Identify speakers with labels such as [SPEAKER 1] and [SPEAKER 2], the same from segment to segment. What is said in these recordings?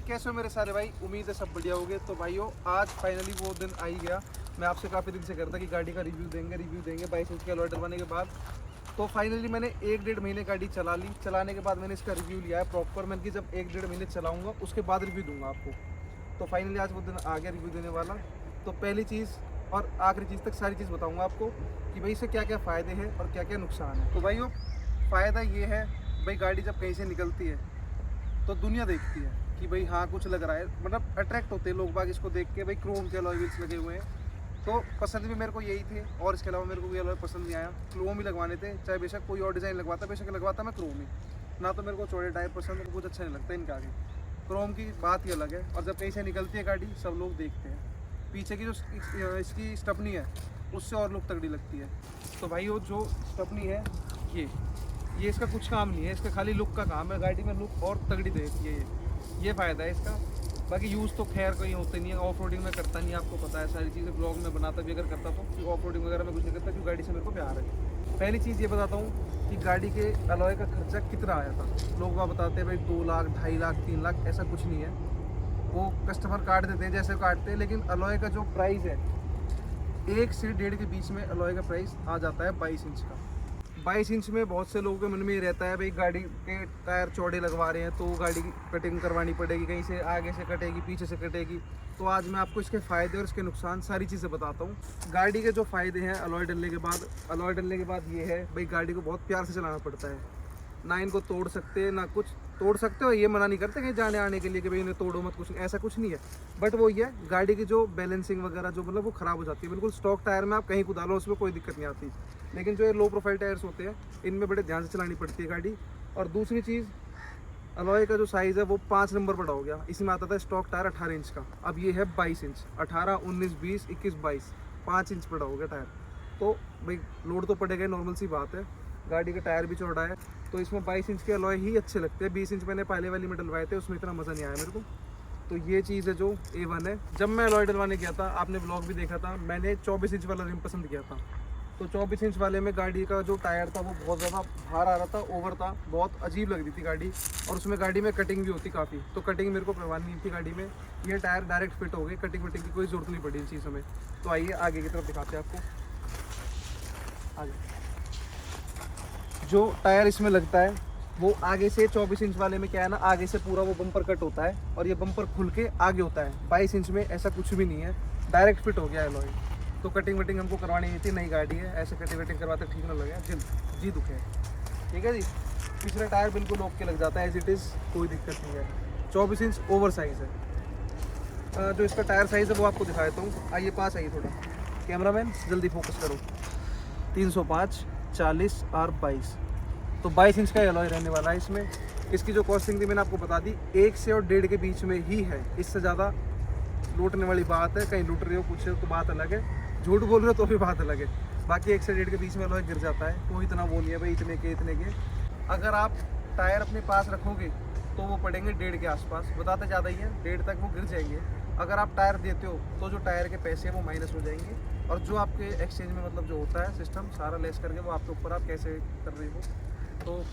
[SPEAKER 1] कैसे हो मेरे सारे भाई? उम्मीद है सब बढ़िया होगे। तो भाइयों आज फाइनली वो दिन आ ही गया। मैं आपसे काफ़ी दिन से करता कि गाड़ी का रिव्यू देंगे 22 इंच के अलॉय डलवाने के बाद। तो फाइनली मैंने 1-1.5 महीने गाड़ी चला ली। चलाने के बाद मैंने इसका रिव्यू लिया है प्रॉपर। मैं कि जब 1-1.5 महीने चलाऊँगा उसके बाद रिव्यू दूंगा आपको। तो फाइनली आज वो दिन आ गया रिव्यू देने वाला। तो पहली चीज़ और आखिरी चीज़ तक सारी चीज़ बताऊँगा आपको कि भाई इससे क्या क्या फ़ायदे हैं और क्या क्या नुकसान है। तो भाइयों फ़ायदा ये है, भाई गाड़ी जब कहीं से निकलती है तो दुनिया देखती है कि भाई हाँ कुछ लग रहा है, मतलब अट्रैक्ट होते हैं लोग बाग इसको देख के। भाई क्रोम के अलॉय व्हील्स लगे हुए हैं तो पसंद भी मेरे को यही थे, और इसके अलावा मेरे को कोई अलॉय पसंद नहीं आया। क्रोम ही लगवाने थे, चाहे बेशक कोई और डिज़ाइन लगवाता, बेशक लगवाता मैं क्रोम ही। ना तो मेरे को चौड़े टायर पसंद, कुछ अच्छा नहीं लगता इनके आगे। क्रोम की बात ही अलग है। और जब कहीं से निकलती है गाड़ी सब लोग देखते हैं। पीछे की जो इसकी स्टपनी है उससे और लोग तगड़ी लगती है। तो भाई वो जो स्टपनी है ये इसका कुछ काम नहीं है, इसका खाली लुक का काम है। गाड़ी में लुक और तगड़ी देती है ये फ़ायदा है इसका। बाकी यूज़ तो खैर कहीं होते नहीं है। ऑफ रोडिंग में करता नहीं, आपको पता है सारी चीज़ें। ब्लॉग में बनाता भी अगर करता तो, कि ऑफ रोडिंग वगैरह में कुछ नहीं करता, क्योंकि गाड़ी से मेरे को प्यार है। पहली चीज़ ये बताता हूँ कि गाड़ी के अलॉय का खर्चा कितना आया था। लोग वहाँ बताते हैं भाई 2 लाख, 2.5 लाख, 3 लाख, ऐसा कुछ नहीं है। वो कस्टमर काट देते हैं जैसे काटते हैं, लेकिन अलॉय का जो प्राइस है 1 से 1.5 के बीच में अलॉय का प्राइस आ जाता है 22 इंच का। 22 इंच में बहुत से लोगों के मन में ये रहता है भाई गाड़ी के टायर चौड़े लगवा रहे हैं तो गाड़ी की कटिंग करवानी पड़ेगी, कहीं से आगे से कटेगी, पीछे से कटेगी। तो आज मैं आपको इसके फ़ायदे और इसके नुकसान सारी चीज़ें बताता हूँ। गाड़ी के जो फ़ायदे हैं अलॉय डलने के बाद ये है भाई गाड़ी को बहुत प्यार से चलाना पड़ता है। ना इनको तोड़ सकते, ना कुछ तोड़ सकते हो, ये मना नहीं करते कहीं जाने आने के लिए कि भाई इन्हें तोड़ो मत, कुछ ऐसा कुछ नहीं है। बट वो ये गाड़ी की जो बैलेंसिंग वगैरह जो मतलब वो ख़राब हो जाती है। बिल्कुल स्टॉक टायर में आप कहीं कुदा लो उसमें कोई दिक्कत नहीं आती, लेकिन जो ये लो प्रोफाइल टायर्स होते हैं इनमें बड़े ध्यान से चलानी पड़ती है गाड़ी। और दूसरी चीज़, अलॉय का जो साइज़ है वो 5 नंबर बड़ा हो गया। इसमें आता था स्टॉक टायर 18 इंच का, अब ये है 22 इंच। 18, 19, 20, 21, 22, 5 इंच बड़ा हो गया टायर। तो भाई लोड तो पड़ेगा, नॉर्मल सी बात है। गाड़ी का टायर भी चौड़ा है तो इसमें 22 इंच के अलॉय ही अच्छे लगते हैं। 20 इंच मैंने पहले वाली में डलवाए थे, उसमें इतना मज़ा नहीं आया मेरे को। तो ये चीज़ है जो A1 है। जब मैं अलॉय डलवाने गया था, आपने ब्लॉग भी देखा था, मैंने 24 इंच वाला रिम पसंद किया था। तो 24 इंच वाले में गाड़ी का जो टायर था वो बहुत ज़्यादा भार आ रहा था, ओवर था, बहुत अजीब लग रही थी गाड़ी। और उसमें गाड़ी में कटिंग भी होती काफ़ी, तो कटिंग मेरे को करवानी नहीं थी गाड़ी में। ये टायर डायरेक्ट फिट हो गए, कटिंग वटिंग की कोई ज़रूरत नहीं पड़ी इन चीज़ों में। तो आइए आगे की तरफ दिखाते हैं आपको। आगे जो टायर इसमें लगता है वो आगे से 24 इंच वाले में क्या है ना, आगे से पूरा वो बम्पर कट होता है और ये बम्पर खुल के आगे होता है। 22 इंच में ऐसा कुछ भी नहीं है, डायरेक्ट फिट हो गया है अलॉय। तो कटिंग वटिंग हमको करवानी नहीं थी, नई गाड़ी है, ऐसे कटिंग वटिंग करवाते ठीक ना लगे, जी दुखे। ठीक है जी। पिछला टायर बिल्कुल ओके लग जाता है एज इट इज़, कोई दिक्कत नहीं है। 24 इंच ओवर साइज़ है। जो इसका टायर साइज़ है वो आपको दिखा देता हूँ। आइए पास आइए थोड़ा, कैमरामैन जल्दी फोकस करो। 305, 40 और 22, तो 22 इंच का अलॉय रहने वाला है इसमें। इसकी जो कॉस्टिंग थी मैंने आपको बता दी, 1 से और 1.5 के बीच में ही है। इससे ज़्यादा लूटने वाली बात है, कहीं लूट रहे हो कुछ तो बात अलग है, झूठ बोल रहे हो तो भी बात अलग है। बाकी 1 से 1.5 के बीच में अलॉय गिर जाता है, कोई इतना वो नहीं है भाई इतने के। अगर आप टायर अपने पास रखोगे तो वो पड़ेंगे 1.5 के आसपास, बताते ज़्यादा ही है, 1.5 तक वो गिर जाएंगे। अगर आप टायर देते हो तो जो टायर के पैसे हैं वो माइनस हो जाएंगे, और जो आपके एक्सचेंज में मतलब जो होता है सिस्टम सारा लेस करके वो आपके ऊपर, आप कैसे कर रहे हो। तो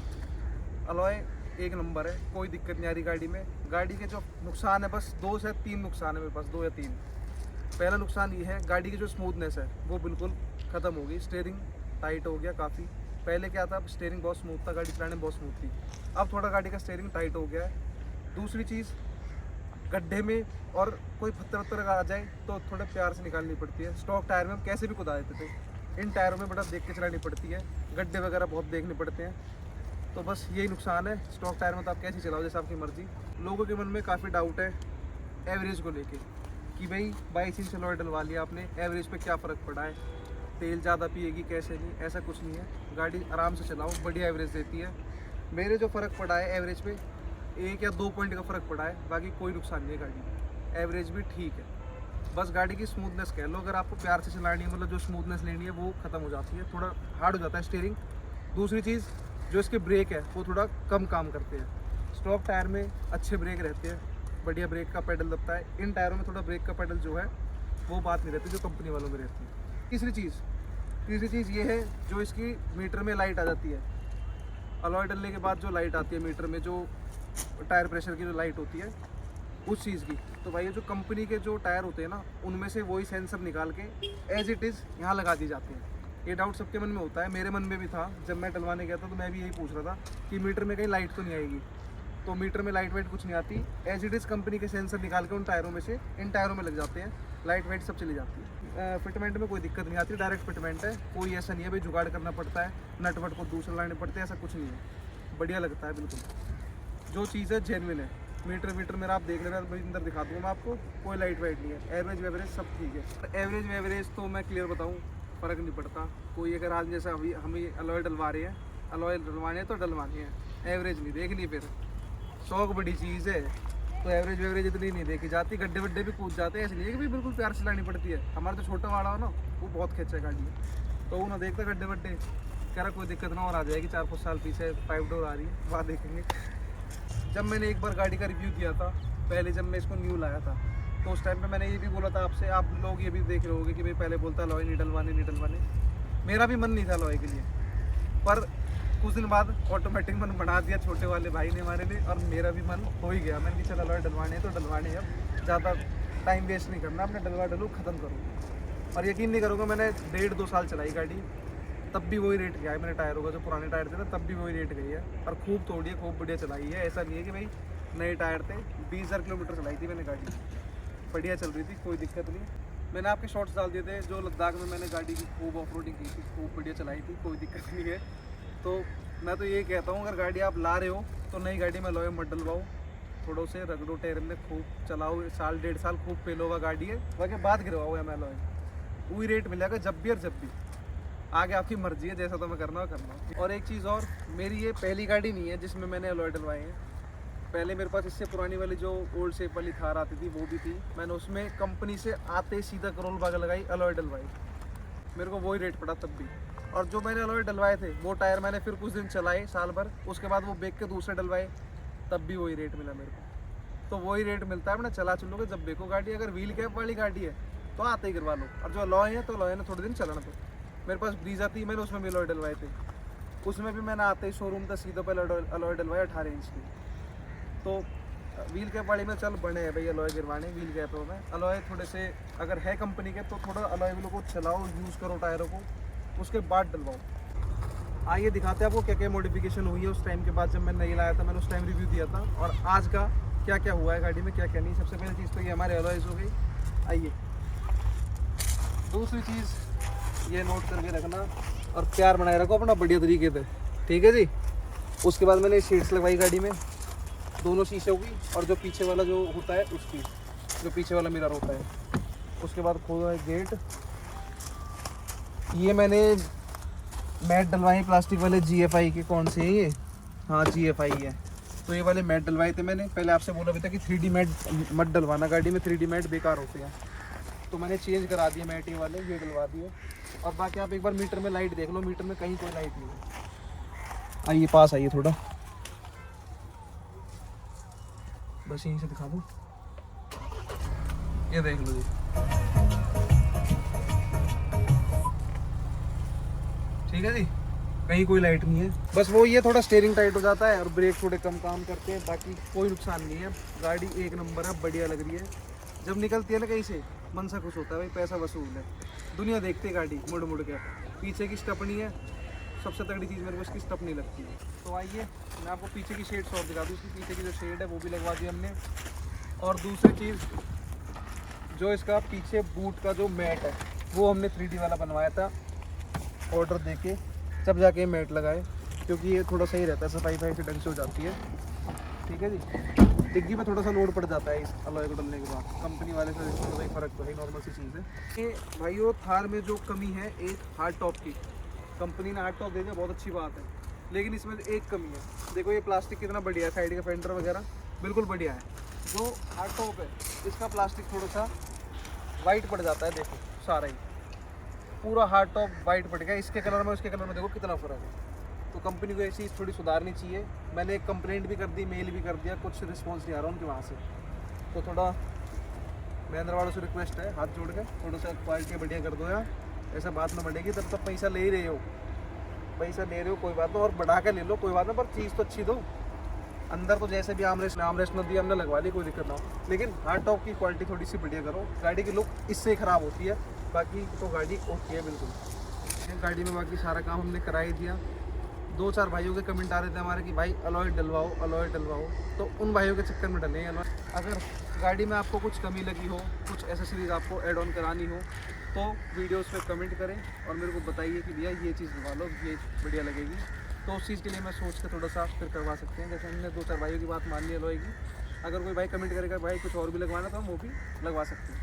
[SPEAKER 1] अलॉय एक नंबर है, कोई दिक्कत नहीं आ रही गाड़ी में। गाड़ी के जो नुकसान है बस 2 से 3 नुकसान है मेरे पास, 2 या 3। पहला नुकसान ये है, गाड़ी की जो स्मूथनेस है वो बिल्कुल ख़त्म हो गई। स्टीयरिंग टाइट हो गया काफ़ी। पहले क्या था, स्टीयरिंग बहुत स्मूथ था, गाड़ी चलाने में बहुत स्मूथ थी। अब थोड़ा गाड़ी का स्टीयरिंग टाइट हो गया है। दूसरी चीज़, गड्ढे में और कोई पत्थर वत्थर आ जाए तो थोड़ा प्यार से निकालनी पड़ती है। स्टॉक टायर में हम कैसे भी कुदा देते थे, इन टायरों में बड़ा देख के चलानी पड़ती है, गड्ढे वगैरह बहुत देखने पड़ते हैं। तो बस यही नुकसान है। स्टॉक टायर में तो आप कैसे चलाओ जैसे आपकी मर्जी। लोगों के मन में काफ़ी डाउट है एवरेज को लेके कि भाई 22 इंच अलॉय डलवा लिया आपने, एवरेज पे क्या फ़र्क पड़ा है, तेल ज़्यादा पिएगी कैसे नहीं, ऐसा कुछ नहीं है। गाड़ी आराम से चलाओ, बढ़िया एवरेज देती है। मेरे जो फ़र्क पड़ा है एवरेज पे 1 या 2 पॉइंट का फ़र्क पड़ा है, बाकी कोई नुकसान नहीं है गाड़ी, एवरेज भी ठीक है। बस गाड़ी की स्मूथनेस कह लो, अगर आपको प्यार से चलानी है, मतलब जो स्मूथनेस लेनी है वो ख़त्म हो जाती है, थोड़ा हार्ड हो जाता है स्टीयरिंग। दूसरी चीज़, जो इसके ब्रेक है वो थोड़ा कम काम करते हैं। स्टॉक टायर में अच्छे ब्रेक रहते हैं, बढ़िया ब्रेक का पेडल दबता है। इन टायरों में थोड़ा ब्रेक का पेडल जो है वो बात नहीं रहती जो कंपनी वालों में रहती है। तीसरी चीज़ ये है, जो इसकी मीटर में लाइट आ जाती है, अलॉय डलने के बाद जो लाइट आती है मीटर में, जो टायर प्रेशर की जो लाइट होती है उस चीज़ की। तो भाई जो कंपनी के जो टायर होते हैं ना, उनमें से वही सेंसर निकाल के एज इट इज़ यहाँ लगा दी जाती है। ये डाउट सबके मन में होता है, मेरे मन में भी था। जब मैं डलवाने गया था तो मैं भी यही पूछ रहा था कि मीटर में कहीं लाइट तो नहीं आएगी। तो मीटर में लाइट वाइट कुछ नहीं आती, एज इट इज़ कंपनी के सेंसर निकाल के उन टायरों में से इन टायरों में लग जाते हैं, लाइट वाइट सब चली जाती है। फिटमेंट में कोई दिक्कत नहीं आती, डायरेक्ट फिटमेंट है, कोई ऐसा नहीं है भाई जुगाड़ करना पड़ता है, नट वट को दूसरे लाने पड़ते हैं, ऐसा कुछ नहीं है। बढ़िया लगता है बिल्कुल, जो चीज़ है जेन्युइन है। मीटर मेरा आप देख लेना, भाई अंदर दिखा दूँगा मैं आपको, कोई लाइट वाइट नहीं है। एवरेज वेवरेज सब ठीक है। एवरेज तो मैं क्लियर बताऊँ, फ़र्क नहीं पड़ता। कोई अगर आज जैसा अभी हम अलॉय डलवा रहे हैं, अलॉय डलवाने हैं तो डलवाने हैं, एवरेज नहीं देखनी। फिर शौक बड़ी चीज़ है, तो एवरेज वेवरेज इतनी नहीं देखी जाती। गड्ढे वड्ढे भी कूद जाते हैं, इसलिए कि भी बिल्कुल प्यार से चलानी पड़ती है। हमारा जो छोटा वाला हो ना, वो बहुत खींचा है गाड़ी, तो वो ना देखता गड्ढे वड्ढे, कह रहा कोई दिक्कत ना और आ जाएगी, 4-5 साल पीछे 5 डोर आ रही है, वहाँ देखेंगे। जब मैंने एक बार गाड़ी का रिव्यू दिया था पहले, जब मैं इसको न्यू लाया था, तो उस टाइम पे मैंने ये भी बोला था आपसे, आप लोग ये भी देख रहे होगे कि भाई पहले बोलता लॉय नहीं डलवाने। मेरा भी मन नहीं था लॉय के लिए, पर कुछ दिन बाद ऑटोमेटिक मन बना दिया छोटे वाले भाई ने हमारे ने, और मेरा भी मन हो ही गया। मैंने चला लॉय डलवाने तो डलवाने, अब ज़्यादा टाइम वेस्ट नहीं करना, अपने डलूँ ख़त्म करूँ। और यकीन नहीं करूँगा, मैंने 1.5-2 साल चलाई गाड़ी, तब भी वही रेट गया है मेरे टायरों का। जो पुराने टायर थे ना, तब भी वही रेट गई है, और खूब तोड़ी है, खूब बढ़िया चलाई है। ऐसा नहीं है कि भाई नए टायर थे, 20,000 किलोमीटर चलाई थी मैंने गाड़ी, बढ़िया चल रही थी, कोई दिक्कत नहीं। मैंने आपके शॉर्ट्स डाल दिए थे जो लद्दाख में मैंने गाड़ी की खूब ऑफ रोडिंग की थी, खूब बढ़िया चलाई थी, कोई दिक्कत नहीं है। तो मैं तो यही कहता हूँ, अगर गाड़ी आप ला रहे हो तो नई गाड़ी में लॉय मत डलवाओ, थोड़ो से रगड़ो टायर में, खूब चलाओ, 1-1.5 साल खूब पेलो हुआ गाड़ी है, बाकी बाद गिरवाओ या मैं लॉय, वही रेट मिलेगा जब भी और जब भी। आगे आपकी मर्जी है, जैसा तो मैं करना करना। और एक चीज़ और, मेरी ये पहली गाड़ी नहीं है जिसमें मैंने अलॉय डलवाए हैं। पहले मेरे पास इससे पुरानी वाली जो ओल्ड शेप वाली थार आती थी वो भी थी, मैंने उसमें कंपनी से आते सीधा करोल बाग लगाई, अलॉय डलवाई, मेरे को वही रेट पड़ा तब भी। और जो मैंने अलॉय डलवाए थे वो टायर मैंने फिर कुछ दिन चलाए, साल भर, उसके बाद वो बेच के दूसरे डलवाए, तब भी वही रेट मिला मेरे को। तो वही रेट मिलता है, अपना चला चलोगे जब बेको गाड़ी। अगर व्हील कैप वाली गाड़ी है तो आते ही गिरवा लो, और जो अलॉय है तो अलॉय ने थोड़े दिन चलाना। तो मेरे पास ब्रीजा थी, मैंने उसमें भी अलॉय डलवाए थे, उसमें भी मैंने आते ही शोरूम तक सीधे पर अलॉय डलवाए 18 इंच की। तो व्हील कैप वाली में चल बने हैं भाई अलॉय गिरवाने, व्हील कैपों में अलॉय थोड़े से अगर है कंपनी के तो थोड़ा अलॉय व्हीलों को चलाओ, यूज़ करो टायरों को, उसके बाद डलवाओ। आइए दिखाते हैं आपको क्या क्या मॉडिफिकेशन हुई है उस टाइम के बाद, जब मैं नहीं लाया था, मैंने उस टाइम रिव्यू दिया था, और आज का क्या क्या हुआ है गाड़ी में, क्या क्या नहीं। सबसे पहली चीज़ तो ये हमारे अलॉयज़ हो गई। आइए दूसरी चीज़ ये नोट करके रखना और प्यार बनाए रखो अपना बढ़िया तरीके से, ठीक है जी। उसके बाद मैंने शीट्स लगवाई गाड़ी में, दोनों शीशों की, और जो पीछे वाला जो होता है उसकी, जो पीछे वाला मिरर होता है। उसके बाद खोला है गेट, ये मैंने मैट डलवाए प्लास्टिक वाले GFI के, कौन से हैं ये, हाँ GFI है। तो ये वाले मैट डलवाए थे मैंने, पहले आपसे बोला भी था कि 3D मैट मत डलवाना गाड़ी में, 3D मैट बेकार होते हैं, तो मैंने चेंज करा दिए मैट ये वाले, ये डलवा दिए। और बाकी आप एक बार मीटर में लाइट देख लो, मीटर में कहीं कोई लाइट नहीं है। आइए पास आइए थोड़ा, बस यहीं से दिखा दूँ, ये देख लो जी, ठीक है जी, कहीं कोई लाइट नहीं है। बस वो ये थोड़ा स्टीयरिंग टाइट हो जाता है और ब्रेक थोड़े कम काम करते हैं, बाकी कोई नुकसान नहीं है। गाड़ी एक नंबर है, बढ़िया लग रही है। जब निकलती है ना कहीं से, मन सा खुश होता है भाई, पैसा वसूल है। दुनिया देखती है गाड़ी मुड़ मुड़ के। पीछे की स्टपनी है, सबसे तगड़ी चीज़ मेरे को इसकी स्टपनी लगती है। तो आइए मैं आपको पीछे की शेड्स और दिखा दूँ। इसकी पीछे की जो शेड है वो भी लगवा दी हमने। और दूसरी चीज़, जो इसका पीछे बूट का जो मैट है वो हमने 3D वाला बनवाया था ऑर्डर देके, जब जाके मैट लगाए, क्योंकि ये थोड़ा सही रहता है, सफाई से ढंग से हो जाती है, ठीक है जी। डिग्गी में थोड़ा सा लोड पड़ जाता है इस अलॉय को डलने के बाद, कंपनी वाले से थोड़ा सा फ़र्क तो है, नॉर्मल सी चीज़ है। ये भाइयों थार में जो कमी है एक हार्ड टॉप की, कंपनी ने हार्ड टॉप दे दिया, बहुत अच्छी बात है, लेकिन इसमें एक कमी है। देखो ये प्लास्टिक कितना बढ़िया है, साइड का फेंडर वगैरह बिल्कुल बढ़िया है। जो हार्ड टॉप है इसका प्लास्टिक थोड़ा सा वाइट पड़ जाता है, देखो सारा ही पूरा हार्ड टॉप वाइट पड़ गया। इसके कलर में उसके कलर में देखो कितना फ़र्क है। तो कंपनी को ऐसी थोड़ी सुधारनी चाहिए। मैंने एक कंप्लेंट भी कर दी, मेल भी कर दिया, कुछ रिस्पॉन्स नहीं आ रहा उनके वहाँ से। तो थोड़ा महेंद्र वालों से रिक्वेस्ट है, हाथ जोड़ के थोड़ा सा क्वालिटी बढ़िया कर दो यार, ऐसा बात ना बढ़ेगी। तब तक पैसा ले ही रहे हो, पैसा ले रहे हो कोई बात नहीं, और बढ़ा के ले लो कोई बात नहीं, पर चीज़ तो अच्छी दो। अंदर तो जैसे भी आमरेस्ट न दिया हमने लगवा ली, कोई दिक्कत ना हो, लेकिन हार्ड टॉप की क्वालिटी थोड़ी सी बढ़िया करो। गाड़ी की लुक इससे ही ख़राब होती है, बाकी तो गाड़ी ओके है बिल्कुल। गाड़ी में बाकी सारा काम हमने करा ही दिया। 2-4 भाइयों के कमेंट आ रहे थे हमारे कि भाई अलॉय डलवाओ, अलॉय डलवाओ, तो उन भाइयों के चक्कर में डले हैं अलॉय। अगर गाड़ी में आपको कुछ कमी लगी हो, कुछ एसेसरीज आपको ऐड ऑन करानी हो, तो वीडियोस पे कमेंट करें और मेरे को बताइए कि भैया ये चीज़ लगवा लो, ये बढ़िया लगेगी। तो उस चीज़ के लिए मैं सोच के थोड़ा सा फिर करवा सकते हैं। जैसे हमने 2-4 भाइयों की बात मान ली अलॉय की, अगर कोई भाई कमेंट करेगा भाई कुछ और भी लगवाना तो हम वो भी लगवा सकते हैं।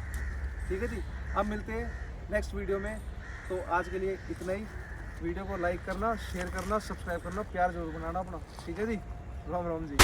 [SPEAKER 1] ठीक है जी, अब मिलते हैं नेक्स्ट वीडियो में। तो आज के लिए इतना ही। वीडियो को लाइक करना, शेयर करना, सब्सक्राइब करना, प्यार जरूर बनाना अपना। ठीक है जी, राम राम जी।